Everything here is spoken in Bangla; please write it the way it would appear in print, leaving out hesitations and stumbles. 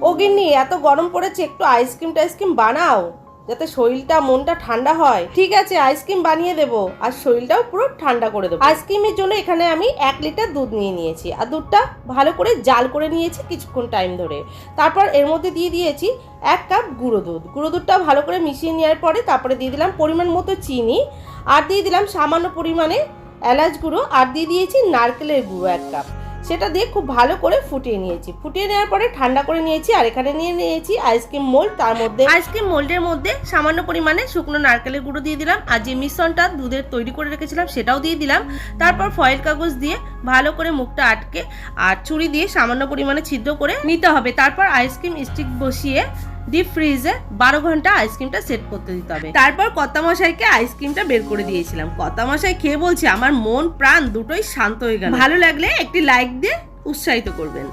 ও গিন্নি, এত গরম পড়েছে, একটু আইসক্রিম বানাও যাতে শরীরটা মনটা ঠান্ডা হয়। ঠিক আছে, আইসক্রিম বানিয়ে দেবো, আর শরীরটাও পুরো ঠান্ডা করে দেবো। আইসক্রিমের জন্য এখানে আমি 1 লিটার দুধ নিয়ে নিয়েছি, আর দুধটা ভালো করে জাল করে নিয়েছি কিছুক্ষণ টাইম ধরে। তারপর এর মধ্যে দিয়ে দিয়েছি 1 কাপ গুঁড়ো দুধ। গুঁড়ো দুধটা ভালো করে মিশিয়ে নেওয়ার পরে তারপরে দিয়ে দিলাম পরিমাণ মতো চিনি, আর দিয়ে দিলাম সামান্য পরিমাণে এলাচ গুঁড়ো, আর দিয়ে দিয়েছি নারকেলের গুঁড়ো 1 কাপ। সেটা দিয়ে খুব ভালো করে ফুটিয়ে নিয়েছি। ফুটিয়ে নেওয়ার পরে ঠান্ডা করে নিয়েছি। আর এখানে নিয়ে নিয়েছি আইসক্রিম মোল্ড। তার মধ্যে আইসক্রিম মোল্ডের মধ্যে সামান্য পরিমাণে শুকনো নারকেলের গুঁড়ো দিয়ে দিলাম, আর যে মিশ্রণটা দুধের তৈরি করে রেখেছিলাম সেটাও দিয়ে দিলাম। তারপর ফয়েল কাগজ দিয়ে ভালো করে মুখটা আটকে আর ছুরি দিয়ে সামান্য পরিমাণে ছিদ্র করে নিতে হবে। তারপর আইসক্রিম স্টিক বসিয়ে ডিপ ফ্রিজে 12 ঘন্টা আইসক্রিমটা সেট করতে দিতে হবে। তারপর কর্তামশাইকে আইসক্রিমটা বের করে দিয়েছিলাম। কর্তামশাই খেয়ে বলছে আমার মন প্রাণ দুটোই শান্ত হয়ে গেল। ভালো লাগলে একটি লাইক দিয়ে উৎসাহিত করবেন।